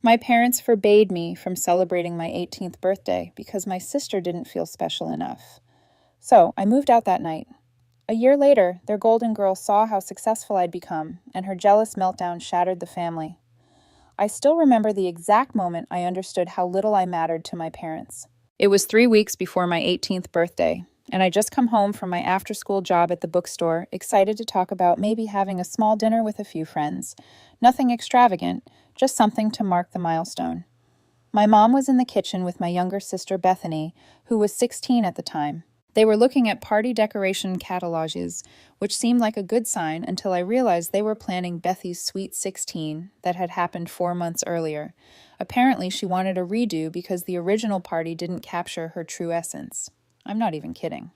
My parents forbade me from celebrating my 18th birthday because my sister didn't feel special enough. So I moved out that night. A year later, their golden girl saw how successful I'd become, and her jealous meltdown shattered the family. I still remember the exact moment I understood how little I mattered to my parents. It was 3 weeks before my 18th birthday, and I'd just come home from my after-school job at the bookstore, excited to talk about maybe having a small dinner with a few friends. Nothing extravagant, just something to mark the milestone. My mom was in the kitchen with my younger sister Bethany, who was 16 at the time. They were looking at party decoration catalogs, which seemed like a good sign until I realized they were planning Bethy's Sweet 16 that had happened 4 months earlier. Apparently, she wanted a redo because the original party didn't capture her true essence. I'm not even kidding.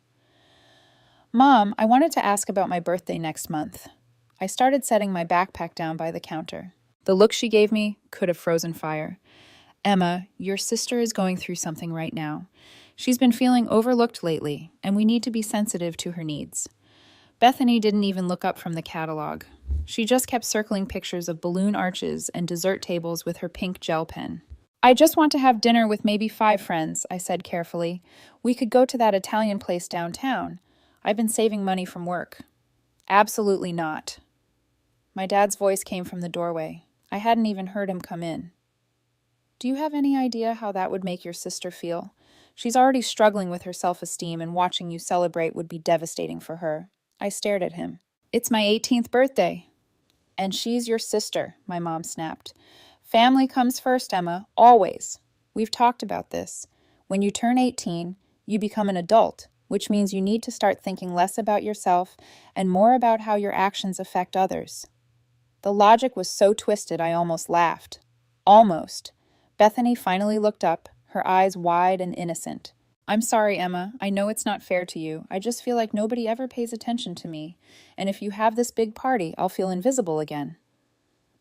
Mom, I wanted to ask about my birthday next month. I started setting my backpack down by the counter. The look she gave me could have frozen fire. Emma, your sister is going through something right now. She's been feeling overlooked lately, and we need to be sensitive to her needs. Bethany didn't even look up from the catalog. She just kept circling pictures of balloon arches and dessert tables with her pink gel pen. I just want to have dinner with maybe 5 friends, I said carefully. We could go to that Italian place downtown. I've been saving money from work. Absolutely not. My dad's voice came from the doorway. I hadn't even heard him come in. Do you have any idea how that would make your sister feel? She's already struggling with her self-esteem, and watching you celebrate would be devastating for her. I stared at him. It's my 18th birthday. And she's your sister, my mom snapped. Family comes first, Emma, always. We've talked about this. When you turn 18, you become an adult, which means you need to start thinking less about yourself and more about how your actions affect others. The logic was so twisted I almost laughed. Almost. Bethany finally looked up, her eyes wide and innocent. I'm sorry, Emma. I know it's not fair to you. I just feel like nobody ever pays attention to me. And if you have this big party, I'll feel invisible again.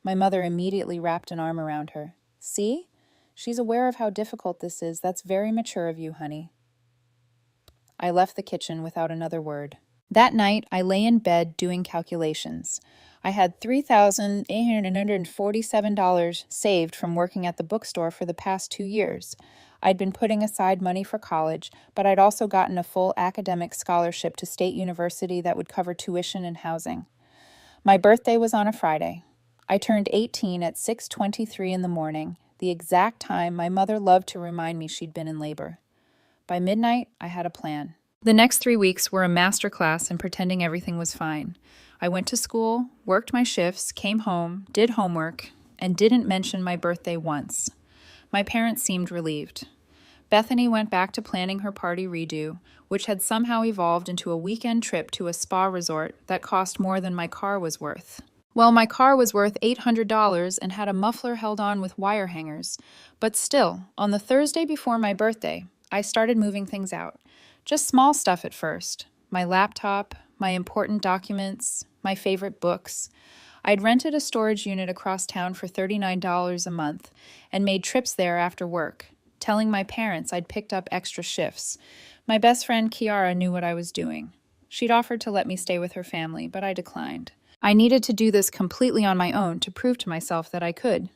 My mother immediately wrapped an arm around her. See? She's aware of how difficult this is. That's very mature of you, honey. I left the kitchen without another word. That night, I lay in bed doing calculations. I had $3,847 saved from working at the bookstore for the past 2 years. I'd been putting aside money for college, but I'd also gotten a full academic scholarship to State University that would cover tuition and housing. My birthday was on a Friday. I turned 18 at 6:23 in the morning, the exact time my mother loved to remind me she'd been in labor. By midnight, I had a plan. The next 3 weeks were a masterclass in pretending everything was fine. I went to school, worked my shifts, came home, did homework, and didn't mention my birthday once. My parents seemed relieved. Bethany went back to planning her party redo, which had somehow evolved into a weekend trip to a spa resort that cost more than my car was worth. Well, my car was worth $800 and had a muffler held on with wire hangers. But still, on the Thursday before my birthday, I started moving things out. Just small stuff at first. My laptop, my important documents, my favorite books. I'd rented a storage unit across town for $39 a month and made trips there after work, telling my parents I'd picked up extra shifts. My best friend Kiara knew what I was doing. She'd offered to let me stay with her family, but I declined. I needed to do this completely on my own to prove to myself that I could.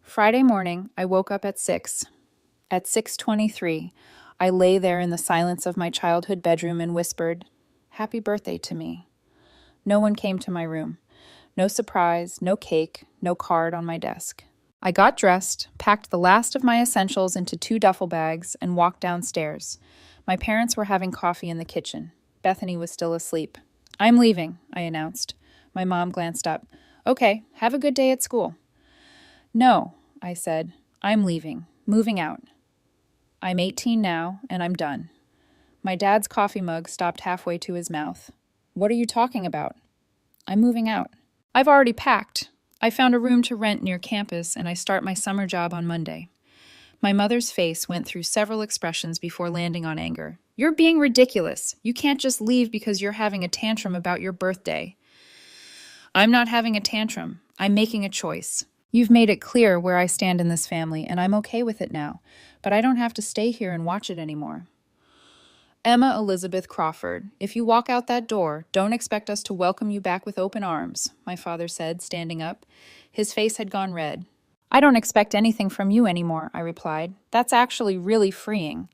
Friday morning, I woke up at 6. At 6:23, I lay there in the silence of my childhood bedroom and whispered, "Happy birthday" to me. No one came to my room. No surprise, no cake, no card on my desk. I got dressed, packed the last of my essentials into 2 duffel bags, and walked downstairs. My parents were having coffee in the kitchen. Bethany was still asleep. "I'm leaving," I announced. My mom glanced up. "Okay, have a good day at school." "No," I said. "I'm leaving, moving out. I'm 18 now, and I'm done." My dad's coffee mug stopped halfway to his mouth. "What are you talking about?" "I'm moving out. I've already packed. I found a room to rent near campus, and I start my summer job on Monday." My mother's face went through several expressions before landing on anger. "You're being ridiculous. You can't just leave because you're having a tantrum about your birthday." "I'm not having a tantrum. I'm making a choice. You've made it clear where I stand in this family, and I'm okay with it now, but I don't have to stay here and watch it anymore." "Emma Elizabeth Crawford, if you walk out that door, don't expect us to welcome you back with open arms," my father said, standing up. His face had gone red. I don't expect anything from you anymore, I replied. That's actually really freeing.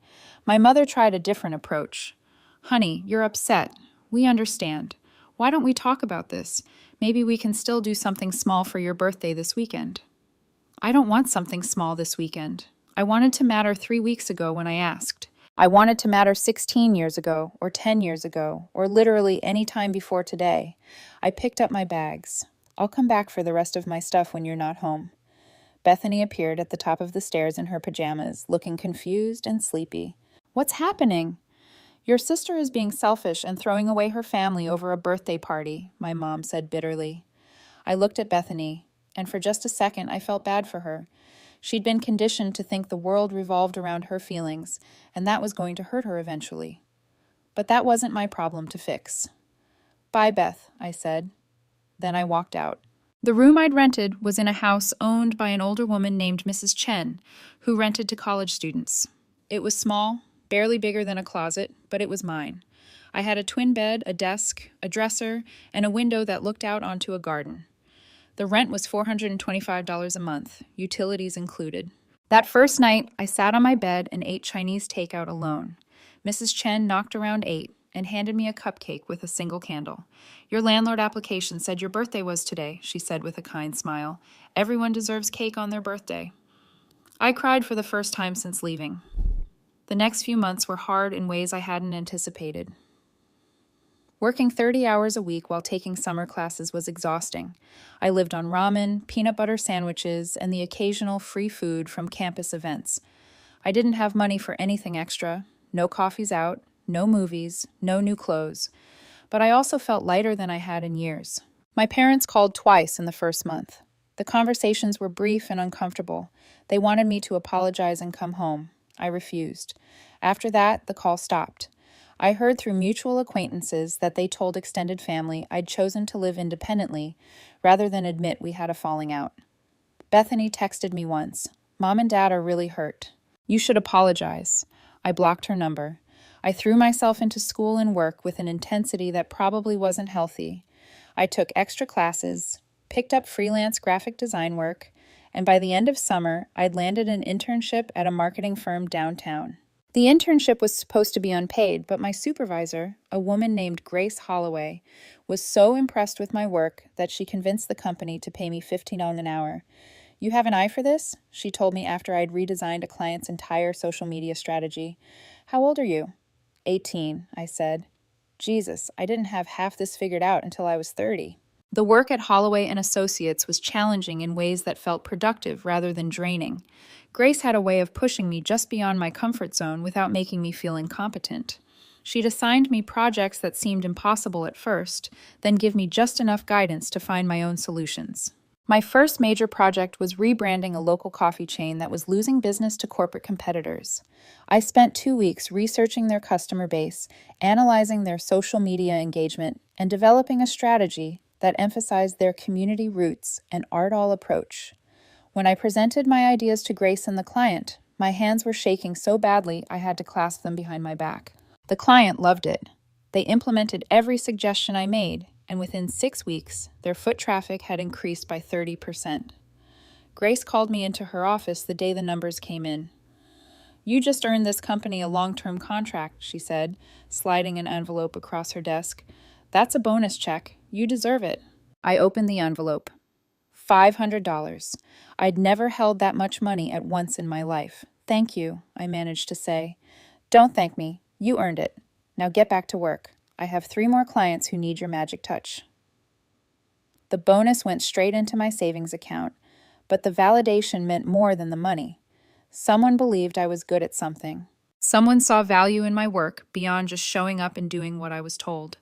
My mother tried a different approach. Honey, you're upset. We understand. Why don't we talk about this? Maybe we can still do something small for your birthday this weekend. I don't want something small this weekend. I wanted to matter 3 weeks ago when I asked. I wanted to matter 16 years ago, or 10 years ago, or literally any time before today. I picked up my bags. I'll come back for the rest of my stuff when you're not home. Bethany appeared at the top of the stairs in her pajamas, looking confused and sleepy. What's happening? Your sister is being selfish and throwing away her family over a birthday party, my mom said bitterly. I looked at Bethany, and for just a second I felt bad for her. She'd been conditioned to think the world revolved around her feelings, and that was going to hurt her eventually. But that wasn't my problem to fix. Bye, Beth, I said. Then I walked out. The room I'd rented was in a house owned by an older woman named Mrs. Chen, who rented to college students. It was small, barely bigger than a closet, but it was mine. I had a twin bed, a desk, a dresser, and a window that looked out onto a garden. The rent was $425 a month, utilities included. That first night, I sat on my bed and ate Chinese takeout alone. Mrs. Chen knocked around 8 and handed me a cupcake with a single candle. Your landlord application said your birthday was today, she said with a kind smile. Everyone deserves cake on their birthday. I cried for the first time since leaving. The next few months were hard in ways I hadn't anticipated. Working 30 hours a week while taking summer classes was exhausting. I lived on ramen, peanut butter sandwiches, and the occasional free food from campus events. I didn't have money for anything extra, no coffees out, no movies, no new clothes. But I also felt lighter than I had in years. My parents called twice in the first month. The conversations were brief and uncomfortable. They wanted me to apologize and come home. I refused. After that, the call stopped. I heard through mutual acquaintances that they told extended family I'd chosen to live independently rather than admit we had a falling out. Bethany texted me once. Mom and Dad are really hurt. You should apologize. I blocked her number. I threw myself into school and work with an intensity that probably wasn't healthy. I took extra classes, picked up freelance graphic design work, and by the end of summer, I'd landed an internship at a marketing firm downtown. The internship was supposed to be unpaid, but my supervisor, a woman named Grace Holloway, was so impressed with my work that she convinced the company to pay me $15 an hour. You have an eye for this? She told me after I'd redesigned a client's entire social media strategy. How old are you? 18, I said. Jesus, I didn't have half this figured out until I was 30. The work at Holloway and Associates was challenging in ways that felt productive rather than draining. Grace had a way of pushing me just beyond my comfort zone without making me feel incompetent. She'd assigned me projects that seemed impossible at first, then give me just enough guidance to find my own solutions. My first major project was rebranding a local coffee chain that was losing business to corporate competitors. I spent 2 weeks researching their customer base, analyzing their social media engagement, and developing a strategy that emphasized their community roots and art-all approach. When I presented my ideas to Grace and the client, my hands were shaking so badly I had to clasp them behind my back. The client loved it. They implemented every suggestion I made, and within 6 weeks, their foot traffic had increased by 30%. Grace called me into her office the day the numbers came in. You just earned this company a long-term contract, she said, sliding an envelope across her desk. That's a bonus check. You deserve it. I opened the envelope. $500. I'd never held that much money at once in my life. Thank you, I managed to say. Don't thank me. You earned it. Now get back to work. I have 3 more clients who need your magic touch. The bonus went straight into my savings account, but the validation meant more than the money. Someone believed I was good at something. Someone saw value in my work beyond just showing up and doing what I was told.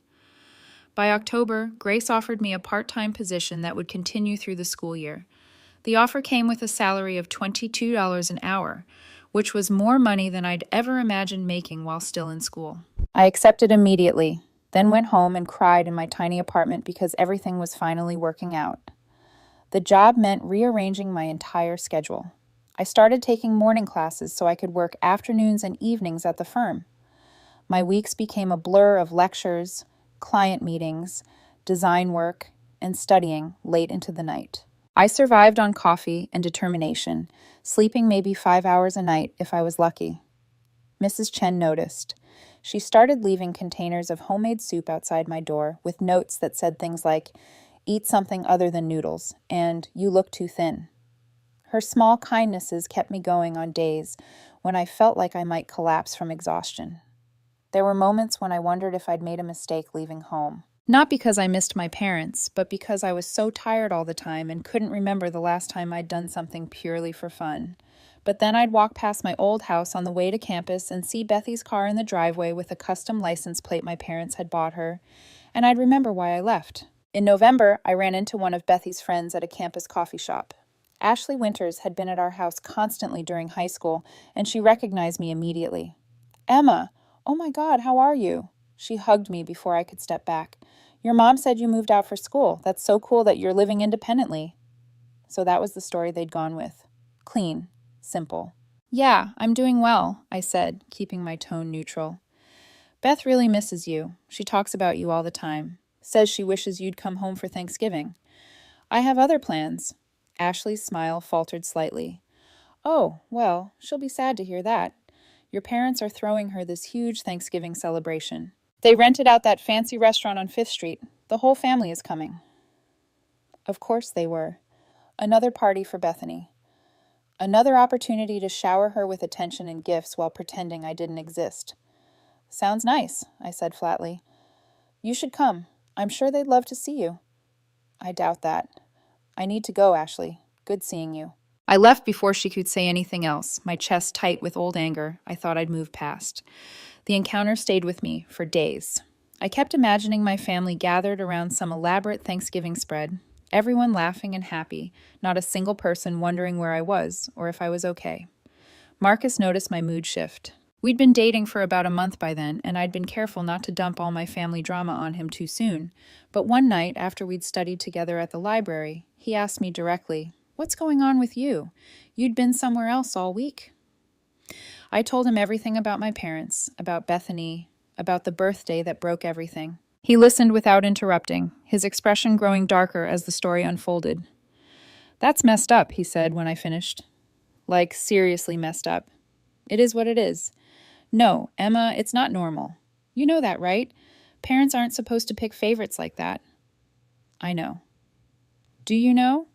By October, Grace offered me a part-time position that would continue through the school year. The offer came with a salary of $22 an hour, which was more money than I'd ever imagined making while still in school. I accepted immediately, then went home and cried in my tiny apartment because everything was finally working out. The job meant rearranging my entire schedule. I started taking morning classes so I could work afternoons and evenings at the firm. My weeks became a blur of lectures, client meetings, design work, and studying late into the night. I survived on coffee and determination, sleeping maybe 5 hours a night if I was lucky. Mrs. Chen noticed. She started leaving containers of homemade soup outside my door with notes that said things like, "Eat something other than noodles," and "You look too thin." Her small kindnesses kept me going on days when I felt like I might collapse from exhaustion. There were moments when I wondered if I'd made a mistake leaving home. Not because I missed my parents, but because I was so tired all the time and couldn't remember the last time I'd done something purely for fun. But then I'd walk past my old house on the way to campus and see Bethy's car in the driveway with a custom license plate my parents had bought her, and I'd remember why I left. In November, I ran into one of Bethy's friends at a campus coffee shop. Ashley Winters had been at our house constantly during high school, and she recognized me immediately. "Emma! Oh my God, how are you?" She hugged me before I could step back. "Your mom said you moved out for school. That's so cool that you're living independently." So that was the story they'd gone with. Clean. Simple. "Yeah, I'm doing well," I said, keeping my tone neutral. "Beth really misses you. She talks about you all the time. Says she wishes you'd come home for Thanksgiving." "I have other plans." Ashley's smile faltered slightly. "Oh, well, she'll be sad to hear that. Your parents are throwing her this huge Thanksgiving celebration. They rented out that fancy restaurant on 5th Street. The whole family is coming." Of course they were. Another party for Bethany. Another opportunity to shower her with attention and gifts while pretending I didn't exist. "Sounds nice," I said flatly. "You should come. I'm sure they'd love to see you." "I doubt that. I need to go, Ashley. Good seeing you." I left before she could say anything else, my chest tight with old anger I thought I'd move past. The encounter stayed with me for days. I kept imagining my family gathered around some elaborate Thanksgiving spread, everyone laughing and happy, not a single person wondering where I was or if I was okay. Marcus noticed my mood shift. We'd been dating for about a month by then, and I'd been careful not to dump all my family drama on him too soon. But one night, after we'd studied together at the library, he asked me directly, "What's going on with you? You'd been somewhere else all week." I told him everything about my parents, about Bethany, about the birthday that broke everything. He listened without interrupting, his expression growing darker as the story unfolded. "That's messed up," he said when I finished. Like, seriously messed up. "It is what it is." "No, Emma, it's not normal. You know that, right? Parents aren't supposed to pick favorites like that." "I know." "Do you know?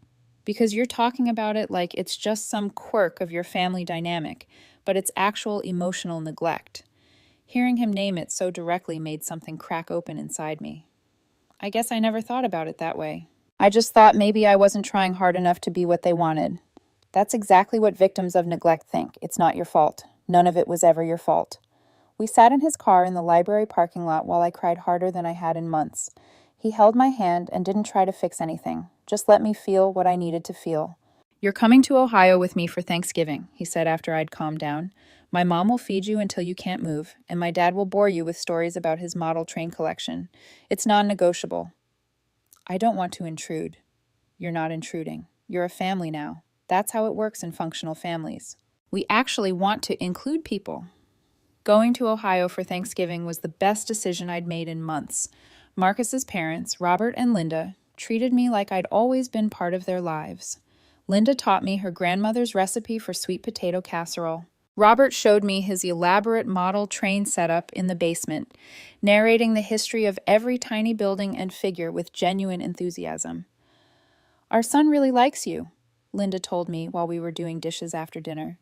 Because you're talking about it like it's just some quirk of your family dynamic, but it's actual emotional neglect." Hearing him name it so directly made something crack open inside me. I guess I never thought about it that way. I just thought maybe I wasn't trying hard enough to be what they wanted. That's exactly what victims of neglect think. It's not your fault. None of it was ever your fault. We sat in his car in the library parking lot while I cried harder than I had in months. He held my hand and didn't try to fix anything, just let me feel what I needed to feel. "You're coming to Ohio with me for Thanksgiving," he said after I'd calmed down. "My mom will feed you until you can't move, and my dad will bore you with stories about his model train collection. It's non-negotiable." "I don't want to intrude." "You're not intruding. You're a family now. That's how it works in functional families. We actually want to include people." Going to Ohio for Thanksgiving was the best decision I'd made in months. Marcus's parents, Robert and Linda, treated me like I'd always been part of their lives. Linda taught me her grandmother's recipe for sweet potato casserole. Robert showed me his elaborate model train setup in the basement, narrating the history of every tiny building and figure with genuine enthusiasm. "Our son really likes you," Linda told me while we were doing dishes after dinner.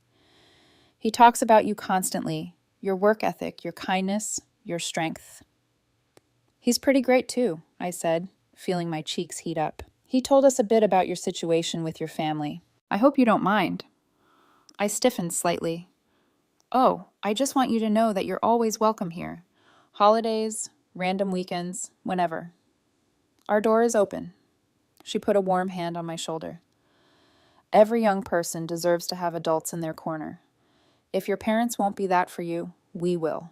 "He talks about you constantly, your work ethic, your kindness, your strength." "He's pretty great too," I said, feeling my cheeks heat up. "He told us a bit about your situation with your family. I hope you don't mind." I stiffened slightly. "Oh, I just want you to know that you're always welcome here. Holidays, random weekends, whenever. Our door is open." She put a warm hand on my shoulder. "Every young person deserves to have adults in their corner. If your parents won't be that for you, we will."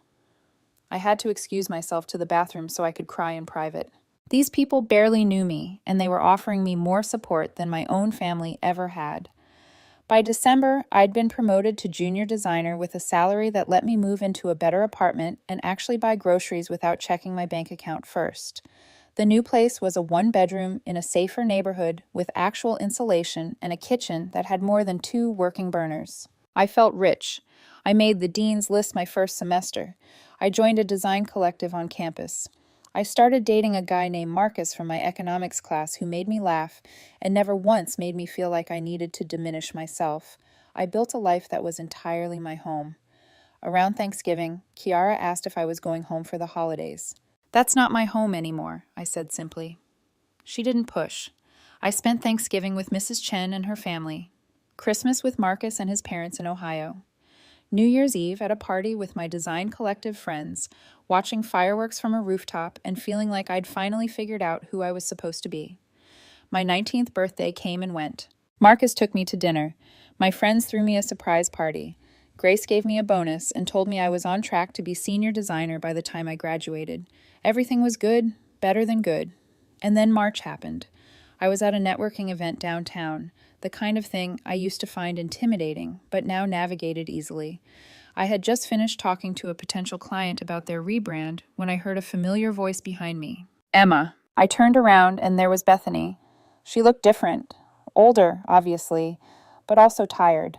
I had to excuse myself to the bathroom so I could cry in private. These people barely knew me, and they were offering me more support than my own family ever had. By December, I'd been promoted to junior designer with a salary that let me move into a better apartment and actually buy groceries without checking my bank account first. The new place was a one-bedroom in a safer neighborhood with actual insulation and a kitchen that had more than 2 working burners. I felt rich. I made the dean's list my first semester. I joined a design collective on campus. I started dating a guy named Marcus from my economics class who made me laugh and never once made me feel like I needed to diminish myself. I built a life that was entirely my home. Around Thanksgiving, Kiara asked if I was going home for the holidays. "That's not my home anymore," I said simply. She didn't push. I spent Thanksgiving with Mrs. Chen and her family, Christmas with Marcus and his parents in Ohio, New Year's Eve at a party with my design collective friends, watching fireworks from a rooftop and feeling like I'd finally figured out who I was supposed to be. My 19th birthday came and went. Marcus took me to dinner. My friends threw me a surprise party. Grace gave me a bonus and told me I was on track to be senior designer by the time I graduated. Everything was good, better than good. And then March happened. I was at a networking event downtown, the kind of thing I used to find intimidating, but now navigated easily. I had just finished talking to a potential client about their rebrand when I heard a familiar voice behind me. "Emma." I turned around and there was Bethany. She looked different. Older, obviously, but also tired.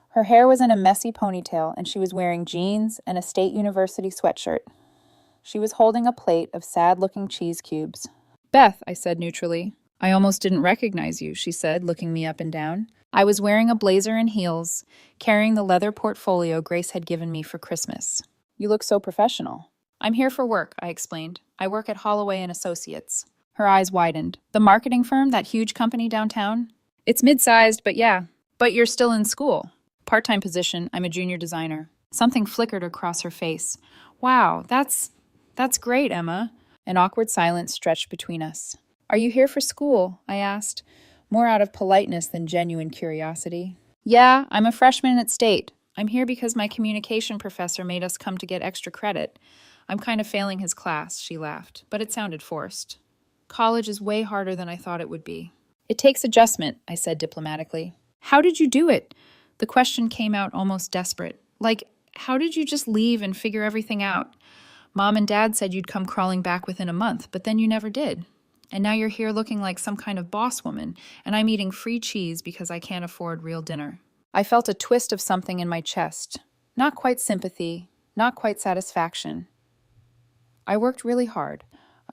Her hair was in a messy ponytail and she was wearing jeans and a State University sweatshirt. She was holding a plate of sad-looking cheese cubes. "Beth," I said neutrally. "I almost didn't recognize you," she said, looking me up and down. I was wearing a blazer and heels, carrying the leather portfolio Grace had given me for Christmas. "You look so professional." "I'm here for work," I explained. "I work at Holloway and Associates." Her eyes widened. "The marketing firm, that huge company downtown?" "It's mid-sized, but yeah." "But you're still in school." "Part-time position. I'm a junior designer." Something flickered across her face. "Wow, that's great, Emma." An awkward silence stretched between us. "Are you here for school?" I asked, more out of politeness than genuine curiosity. "Yeah, I'm a freshman at State. I'm here because my communication professor made us come to get extra credit. I'm kind of failing his class," she laughed, but it sounded forced. "College is way harder than I thought it would be." "It takes adjustment," I said diplomatically. "How did you do it?" The question came out almost desperate. Like, how did you just leave and figure everything out? Mom and Dad said you'd come crawling back within a month, but then you never did. And now you're here looking like some kind of boss woman, and I'm eating free cheese because I can't afford real dinner. I felt a twist of something in my chest. Not quite sympathy, not quite satisfaction. I worked really hard.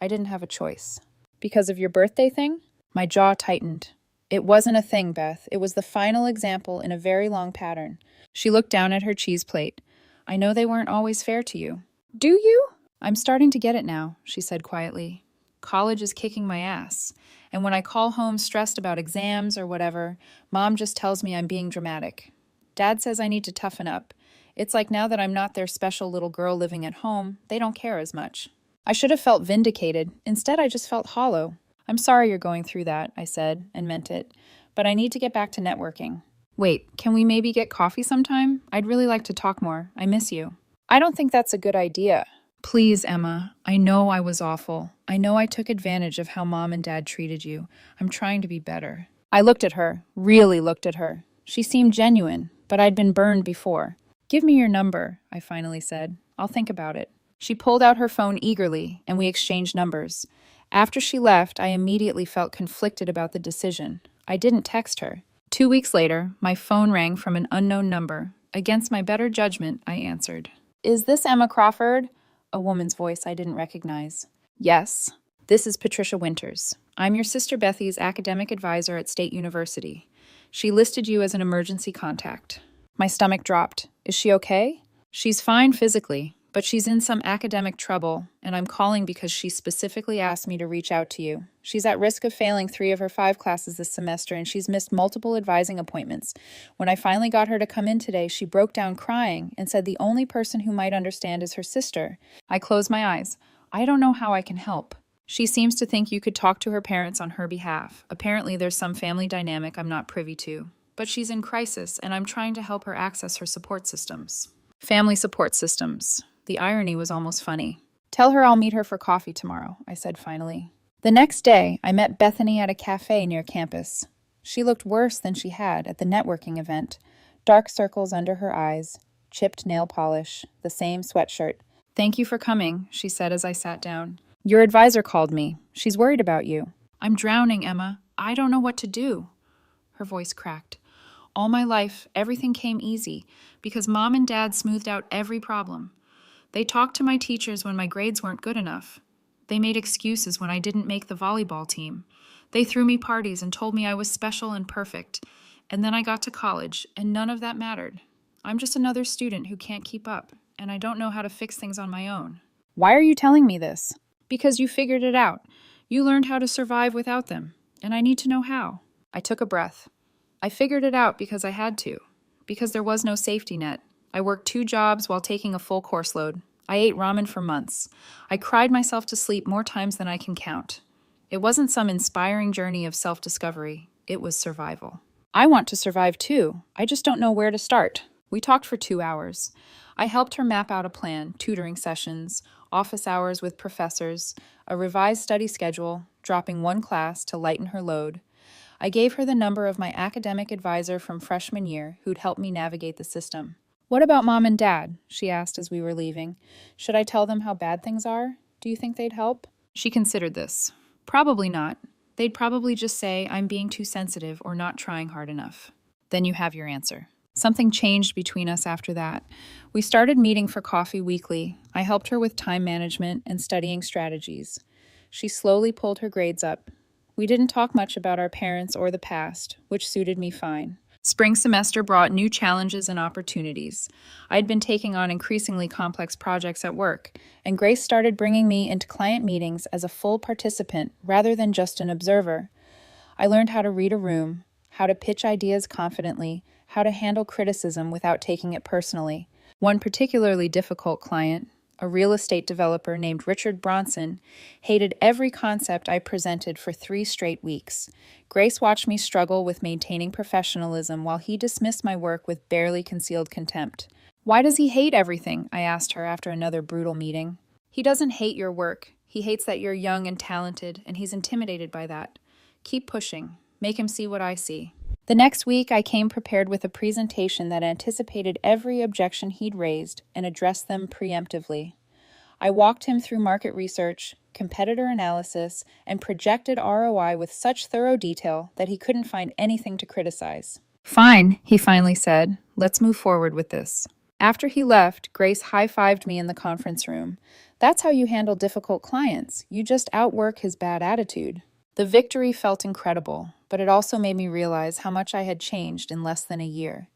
I didn't have a choice. "Because of your birthday thing?" My jaw tightened. "It wasn't a thing, Beth. It was the final example in a very long pattern." She looked down at her cheese plate. "I know they weren't always fair to you." "Do you?" "I'm starting to get it now," she said quietly. "College is kicking my ass. And when I call home stressed about exams or whatever, Mom just tells me I'm being dramatic. Dad says I need to toughen up. It's like now that I'm not their special little girl living at home, they don't care as much." I should have felt vindicated. Instead, I just felt hollow. "I'm sorry you're going through that," I said, and meant it. "But I need to get back to networking." "Wait, can we maybe get coffee sometime? I'd really like to talk more. I miss you." "I don't think that's a good idea." "Please, Emma. I know I was awful. I know I took advantage of how Mom and Dad treated you. I'm trying to be better." I looked at her, really looked at her. She seemed genuine, but I'd been burned before. "Give me your number," I finally said. "I'll think about it." She pulled out her phone eagerly, and we exchanged numbers. After she left, I immediately felt conflicted about the decision. I didn't text her. 2 weeks later, my phone rang from an unknown number. Against my better judgment, I answered. "Is this Emma Crawford?" A woman's voice I didn't recognize. "Yes. This is Patricia Winters. I'm your sister Bethy's academic advisor at State University. She listed you as an emergency contact." My stomach dropped. "Is she okay?" "She's fine physically, but she's in some academic trouble, and I'm calling because she specifically asked me to reach out to you. She's at risk of failing 3 of her 5 classes this semester, and she's missed multiple advising appointments. When I finally got her to come in today, she broke down crying and said the only person who might understand is her sister." I closed my eyes. "I don't know how I can help." "She seems to think you could talk to her parents on her behalf. Apparently there's some family dynamic I'm not privy to. But she's in crisis, and I'm trying to help her access her support systems." Family support systems. The irony was almost funny. "Tell her I'll meet her for coffee tomorrow," I said finally. The next day, I met Bethany at a cafe near campus. She looked worse than she had at the networking event. Dark circles under her eyes, chipped nail polish, the same sweatshirt. "Thank you for coming," she said as I sat down. Your advisor called me. She's worried about you. I'm drowning, Emma. I don't know what to do. Her voice cracked. All my life, everything came easy because Mom and Dad smoothed out every problem. They talked to my teachers when my grades weren't good enough. They made excuses when I didn't make the volleyball team. They threw me parties and told me I was special and perfect. And then I got to college, and none of that mattered. I'm just another student who can't keep up, and I don't know how to fix things on my own. Why are you telling me this? Because you figured it out. You learned how to survive without them, and I need to know how. I took a breath. I figured it out because I had to, because there was no safety net. I worked 2 jobs while taking a full course load. I ate ramen for months. I cried myself to sleep more times than I can count. It wasn't some inspiring journey of self-discovery. It was survival. I want to survive too. I just don't know where to start. We talked for 2 hours. I helped her map out a plan, tutoring sessions, office hours with professors, a revised study schedule, dropping 1 class to lighten her load. I gave her the number of my academic advisor from freshman year who'd help me navigate the system. What about Mom and Dad? She asked as we were leaving. Should I tell them how bad things are? Do you think they'd help? She considered this. Probably not. They'd probably just say I'm being too sensitive or not trying hard enough. Then you have your answer. Something changed between us after that. We started meeting for coffee weekly. I helped her with time management and studying strategies. She slowly pulled her grades up. We didn't talk much about our parents or the past, which suited me fine. Spring semester brought new challenges and opportunities. I'd been taking on increasingly complex projects at work, and Grace started bringing me into client meetings as a full participant rather than just an observer. I learned how to read a room, how to pitch ideas confidently, how to handle criticism without taking it personally. One particularly difficult client, a real estate developer named Richard Bronson, hated every concept I presented for 3 straight weeks. Grace watched me struggle with maintaining professionalism while he dismissed my work with barely concealed contempt. Why does he hate everything? I asked her after another brutal meeting. He doesn't hate your work. He hates that you're young and talented, and he's intimidated by that. Keep pushing. Make him see what I see. The next week, I came prepared with a presentation that anticipated every objection he'd raised and addressed them preemptively. I walked him through market research, competitor analysis, and projected ROI with such thorough detail that he couldn't find anything to criticize. Fine, he finally said. Let's move forward with this. After he left, Grace high-fived me in the conference room. That's how you handle difficult clients. You just outwork his bad attitude. The victory felt incredible, but it also made me realize how much I had changed in less than a year.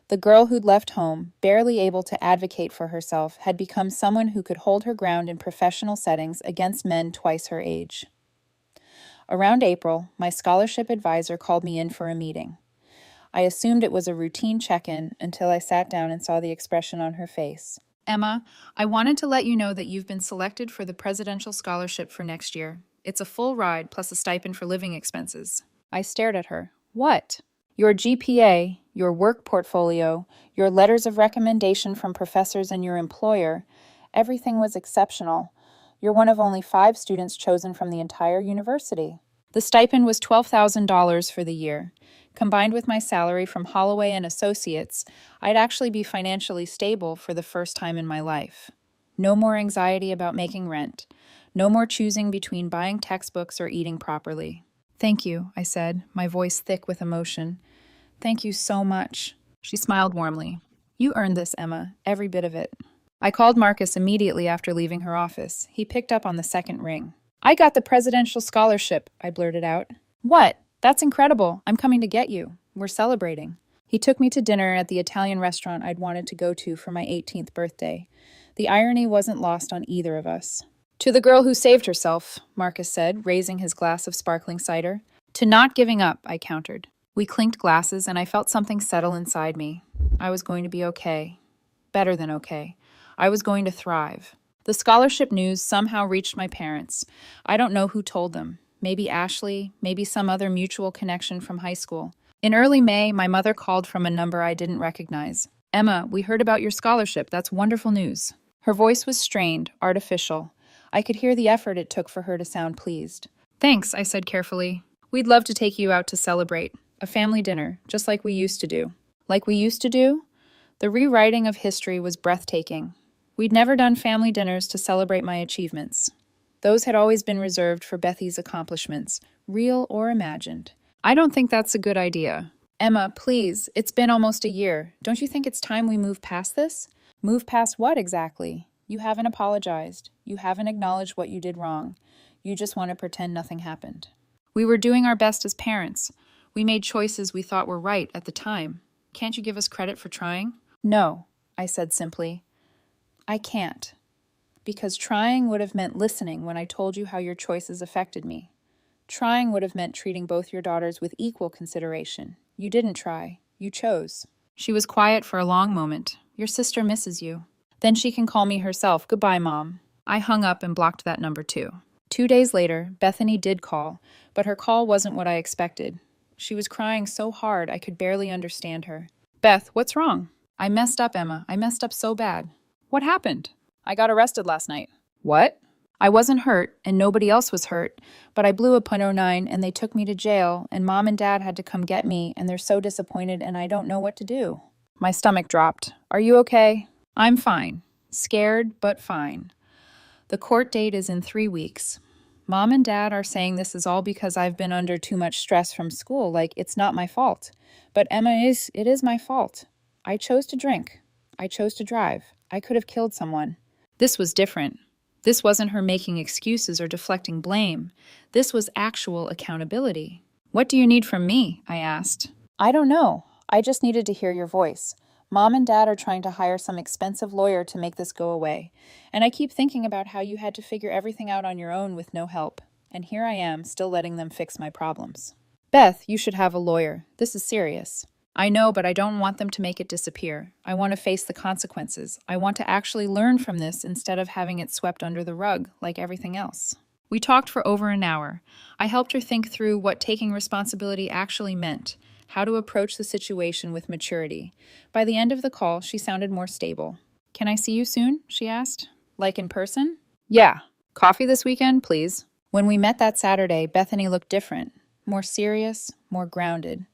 The girl who'd left home, barely able to advocate for herself, had become someone who could hold her ground in professional settings against men twice her age. Around April, my scholarship advisor called me in for a meeting. I assumed it was a routine check-in until I sat down and saw the expression on her face. Emma, I wanted to let you know that you've been selected for the presidential scholarship for next year. It's a full ride plus a stipend for living expenses. I stared at her. What? Your GPA, your work portfolio, your letters of recommendation from professors and your employer, everything was exceptional. You're one of only 5 students chosen from the entire university. The stipend was $12,000 for the year. Combined with my salary from Holloway and Associates, I'd actually be financially stable for the first time in my life. No more anxiety about making rent. No more choosing between buying textbooks or eating properly. Thank you, I said, my voice thick with emotion. Thank you so much. She smiled warmly. You earned this, Emma, every bit of it. I called Marcus immediately after leaving her office. He picked up on the second ring. I got the presidential scholarship, I blurted out. What? That's incredible. I'm coming to get you. We're celebrating. He took me to dinner at the Italian restaurant I'd wanted to go to for my 18th birthday. The irony wasn't lost on either of us. To the girl who saved herself, Marcus said, raising his glass of sparkling cider. To not giving up, I countered. We clinked glasses, and I felt something settle inside me. I was going to be okay. Better than okay. I was going to thrive. The scholarship news somehow reached my parents. I don't know who told them. Maybe Ashley, maybe some other mutual connection from high school. In early May, my mother called from a number I didn't recognize. Emma, we heard about your scholarship. That's wonderful news. Her voice was strained, artificial. I could hear the effort it took for her to sound pleased. Thanks, I said carefully. We'd love to take you out to celebrate. A family dinner, just like we used to do. Like we used to do? The rewriting of history was breathtaking. We'd never done family dinners to celebrate my achievements. Those had always been reserved for Bethy's accomplishments, real or imagined. I don't think that's a good idea. Emma, please, it's been almost a year. Don't you think it's time we move past this? Move past what exactly? You haven't apologized. You haven't acknowledged what you did wrong. You just want to pretend nothing happened. We were doing our best as parents. We made choices we thought were right at the time. Can't you give us credit for trying? No, I said simply. I can't. Because trying would have meant listening when I told you how your choices affected me. Trying would have meant treating both your daughters with equal consideration. You didn't try. You chose. She was quiet for a long moment. Your sister misses you. Then she can call me herself. Goodbye, Mom. I hung up and blocked that number too. 2 days later, Bethany did call, but her call wasn't what I expected. She was crying so hard I could barely understand her. Beth, what's wrong? I messed up, Emma. I messed up so bad. What happened? I got arrested last night. What? I wasn't hurt, and nobody else was hurt, but I blew a .09 and they took me to jail, and Mom and Dad had to come get me, and they're so disappointed and I don't know what to do. My stomach dropped. Are you okay? I'm fine. Scared, but fine. The court date is in 3 weeks. Mom and Dad are saying this is all because I've been under too much stress from school, like it's not my fault. But Emma, it is my fault. I chose to drink. I chose to drive. I could have killed someone. This was different. This wasn't her making excuses or deflecting blame. This was actual accountability. What do you need from me? I asked. I don't know. I just needed to hear your voice. Mom and Dad are trying to hire some expensive lawyer to make this go away. And I keep thinking about how you had to figure everything out on your own with no help. And here I am, still letting them fix my problems. Beth, you should have a lawyer. This is serious. I know, but I don't want them to make it disappear. I want to face the consequences. I want to actually learn from this instead of having it swept under the rug like everything else. We talked for over an hour. I helped her think through what taking responsibility actually meant, how to approach the situation with maturity. By the end of the call, she sounded more stable. Can I see you soon? She asked. Like in person? Yeah. Coffee this weekend, please. When we met that Saturday, Bethany looked different, more serious, more grounded.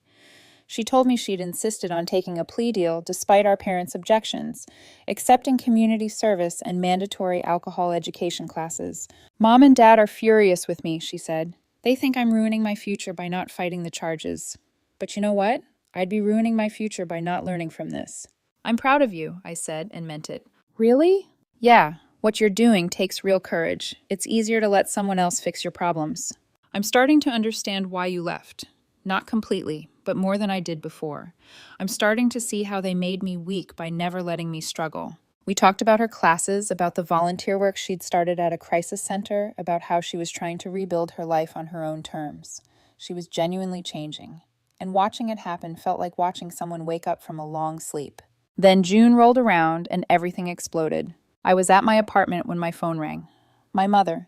She told me she'd insisted on taking a plea deal despite our parents' objections, accepting community service and mandatory alcohol education classes. Mom and Dad are furious with me, she said. They think I'm ruining my future by not fighting the charges. But you know what? I'd be ruining my future by not learning from this. I'm proud of you, I said, and meant it. Really? Yeah, what you're doing takes real courage. It's easier to let someone else fix your problems. I'm starting to understand why you left. Not completely, but more than I did before. I'm starting to see how they made me weak by never letting me struggle. We talked about her classes, about the volunteer work she'd started at a crisis center, about how she was trying to rebuild her life on her own terms. She was genuinely changing. And watching it happen felt like watching someone wake up from a long sleep. Then June rolled around and everything exploded. I was at my apartment when my phone rang. My mother.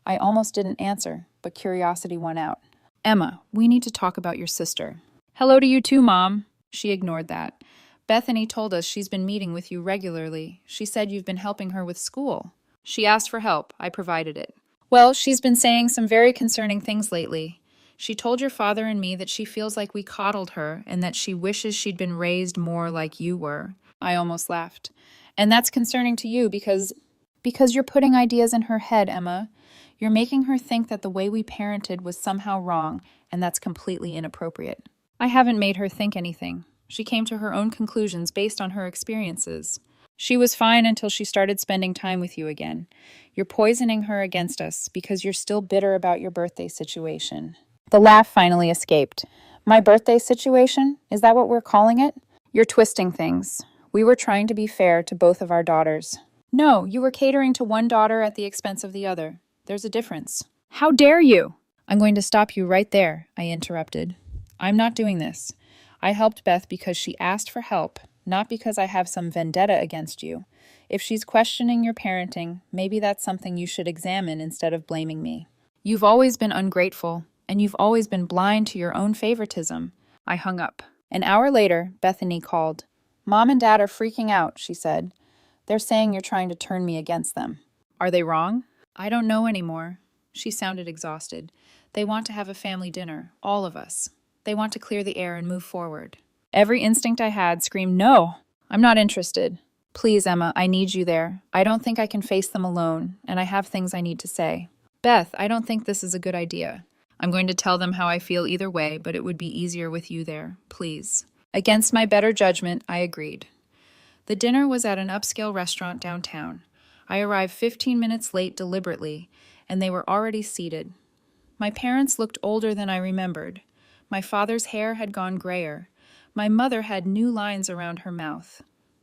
I almost didn't answer, but curiosity won out. Emma, we need to talk about your sister. Hello to you too, Mom. She ignored that. Bethany told us she's been meeting with you regularly. She said you've been helping her with school. She asked for help. I provided it. Well, she's been saying some very concerning things lately. She told your father and me that she feels like we coddled her and that she wishes she'd been raised more like you were. I almost laughed. And that's concerning to you because you're putting ideas in her head, Emma. You're making her think that the way we parented was somehow wrong, and that's completely inappropriate. I haven't made her think anything. She came to her own conclusions based on her experiences. She was fine until she started spending time with you again. You're poisoning her against us because you're still bitter about your birthday situation. The laugh finally escaped. My birthday situation? Is that what we're calling it? You're twisting things. We were trying to be fair to both of our daughters. No, you were catering to one daughter at the expense of the other. There's a difference. How dare you? I'm going to stop you right there, I interrupted. I'm not doing this. I helped Beth because she asked for help, not because I have some vendetta against you. If she's questioning your parenting, maybe that's something you should examine instead of blaming me. You've always been ungrateful, and you've always been blind to your own favoritism. I hung up. An hour later, Bethany called. Mom and Dad are freaking out, she said. They're saying you're trying to turn me against them. Are they wrong? I don't know anymore. She sounded exhausted. They want to have a family dinner, all of us. They want to clear the air and move forward. Every instinct I had screamed, no, I'm not interested. Please, Emma, I need you there. I don't think I can face them alone, and I have things I need to say. Beth, I don't think this is a good idea. I'm going to tell them how I feel either way, but it would be easier with you there. Please. Against my better judgment, I agreed. The dinner was at an upscale restaurant downtown. I arrived 15 minutes late deliberately, and they were already seated. My parents looked older than I remembered. My father's hair had gone grayer. My mother had new lines around her mouth.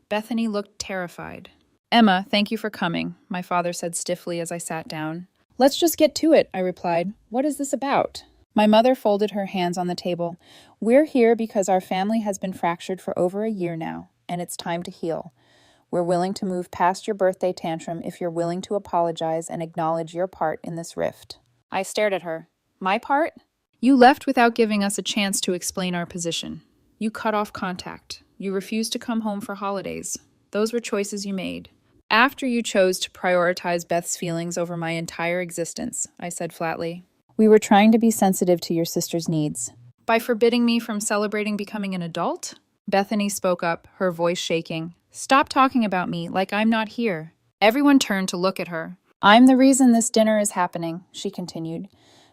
Bethany looked terrified. Emma, thank you for coming, my father said stiffly as I sat down. Let's just get to it, I replied. What is this about? My mother folded her hands on the table. We're here because our family has been fractured for over a year now, and it's time to heal. We're willing to move past your birthday tantrum if you're willing to apologize and acknowledge your part in this rift. I stared at her. My part? You left without giving us a chance to explain our position. You cut off contact. You refused to come home for holidays. Those were choices you made. After you chose to prioritize Beth's feelings over my entire existence, I said flatly. We were trying to be sensitive to your sister's needs. By forbidding me from celebrating becoming an adult? Bethany spoke up, her voice shaking. Stop talking about me like I'm not here. Everyone turned to look at her. I'm the reason this dinner is happening, she continued,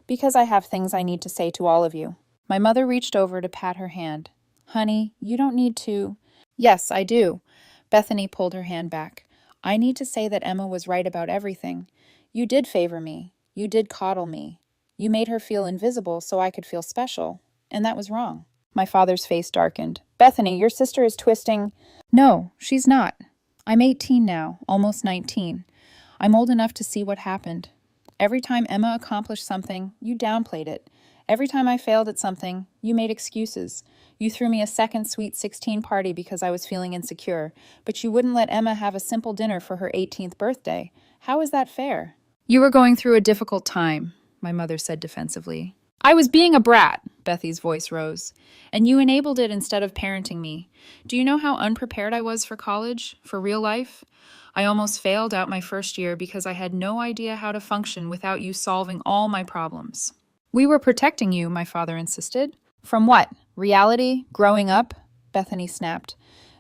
because I have things I need to say to all of you. My mother reached over to pat her hand. Honey, you don't need to. Yes, I do. Bethany pulled her hand back. I need to say that Emma was right about everything. You did favor me. You did coddle me. You made her feel invisible so I could feel special. And that was wrong. My father's face darkened. Bethany, your sister is twisting. No, she's not. I'm 18 now, almost 19. I'm old enough to see what happened. Every time Emma accomplished something, you downplayed it. Every time I failed at something, you made excuses. You threw me a second Sweet 16 party because I was feeling insecure, but you wouldn't let Emma have a simple dinner for her 18th birthday. How is that fair? You were going through a difficult time, my mother said defensively. I was being a brat, Bethy's voice rose, and you enabled it instead of parenting me. Do you know how unprepared I was for college, for real life? I almost failed out my first year because I had no idea how to function without you solving all my problems. We were protecting you, my father insisted. From what? Reality? Growing up? Bethany snapped.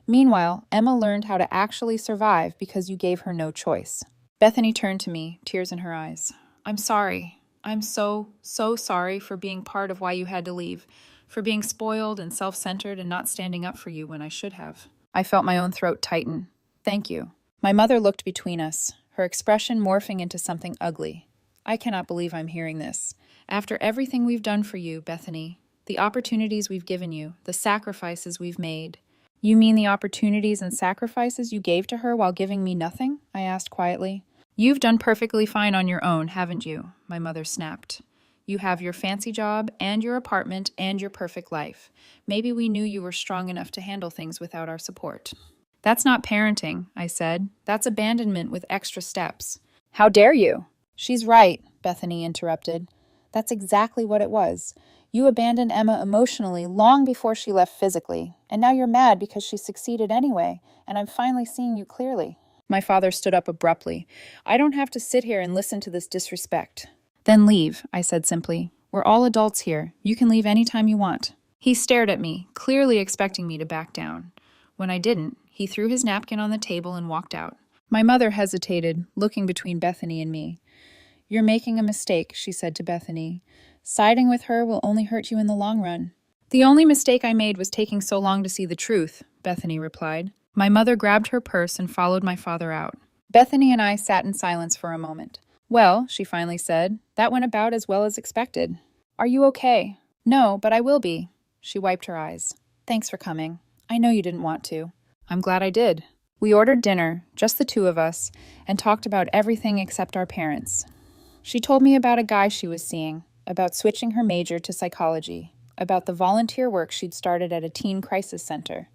Meanwhile, Emma learned how to actually survive because you gave her no choice. Bethany turned to me, tears in her eyes. I'm sorry. I'm so sorry for being part of why you had to leave, for being spoiled and self-centered and not standing up for you when I should have. I felt my own throat tighten. Thank you. My mother looked between us, her expression morphing into something ugly. I cannot believe I'm hearing this. After everything we've done for you, Bethany, the opportunities we've given you, the sacrifices we've made. You mean the opportunities and sacrifices you gave to her while giving me nothing? I asked quietly. You've done perfectly fine on your own, haven't you? My mother snapped. You have your fancy job and your apartment and your perfect life. Maybe we knew you were strong enough to handle things without our support. That's not parenting, I said. That's abandonment with extra steps. How dare you? She's right, Bethany interrupted. That's exactly what it was. You abandoned Emma emotionally long before she left physically, and now you're mad because she succeeded anyway, and I'm finally seeing you clearly. My father stood up abruptly. I don't have to sit here and listen to this disrespect. Then leave, I said simply. We're all adults here. You can leave anytime you want. He stared at me, clearly expecting me to back down. When I didn't, he threw his napkin on the table and walked out. My mother hesitated, looking between Bethany and me. You're making a mistake, she said to Bethany. Siding with her will only hurt you in the long run. The only mistake I made was taking so long to see the truth, Bethany replied. My mother grabbed her purse and followed my father out. Bethany and I sat in silence for a moment. Well, she finally said, that went about as well as expected. Are you okay? No, but I will be. She wiped her eyes. Thanks for coming. I know you didn't want to. I'm glad I did. We ordered dinner, just the two of us, and talked about everything except our parents. She told me about a guy she was seeing, about switching her major to psychology, about the volunteer work she'd started at a teen crisis center.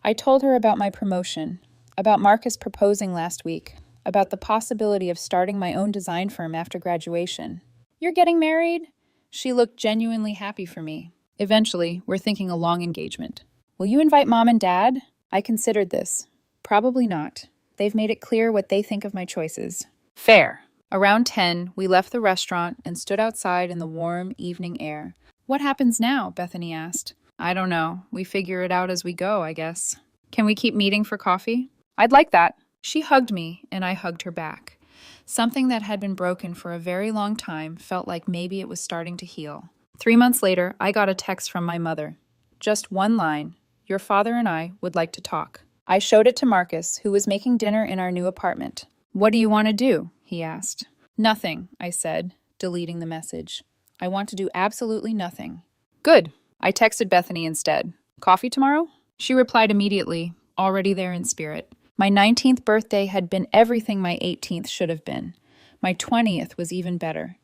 I told her about my promotion, about Marcus proposing last week, about the possibility of starting my own design firm after graduation. You're getting married? She looked genuinely happy for me. Eventually, we're thinking a long engagement. Will you invite Mom and Dad? I considered this. Probably not. They've made it clear what they think of my choices. Fair. Around 10, we left the restaurant and stood outside in the warm evening air. What happens now? Bethany asked. I don't know. We figure it out as we go, I guess. Can we keep meeting for coffee? I'd like that. She hugged me, and I hugged her back. Something that had been broken for a very long time felt like maybe it was starting to heal. 3 months later, I got a text from my mother. Just one line. Your father and I would like to talk. I showed it to Marcus, who was making dinner in our new apartment. What do you want to do? He asked. Nothing, I said, deleting the message. I want to do absolutely nothing. Good. I texted Bethany instead. Coffee tomorrow? She replied immediately, already there in spirit. My 19th birthday had been everything my 18th should have been. My 20th was even better.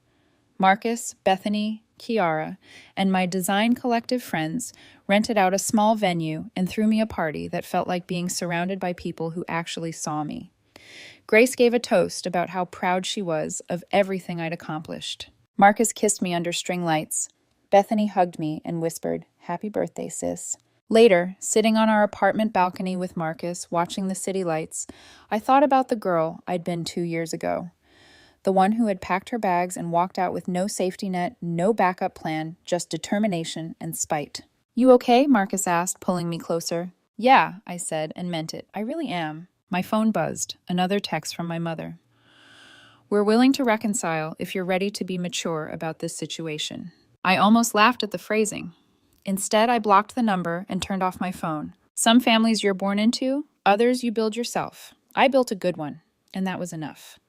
Marcus, Bethany, Kiara, and my design collective friends rented out a small venue and threw me a party that felt like being surrounded by people who actually saw me. Grace gave a toast about how proud she was of everything I'd accomplished. Marcus kissed me under string lights. Bethany hugged me and whispered, "Happy birthday, sis." Later, sitting on our apartment balcony with Marcus, watching the city lights, I thought about the girl I'd been 2 years ago. The one who had packed her bags and walked out with no safety net, no backup plan, just determination and spite. You okay? Marcus asked, pulling me closer. Yeah, I said, and meant it. I really am. My phone buzzed. Another text from my mother. We're willing to reconcile if you're ready to be mature about this situation. I almost laughed at the phrasing. Instead, I blocked the number and turned off my phone. Some families you're born into, others you build yourself. I built a good one, and that was enough.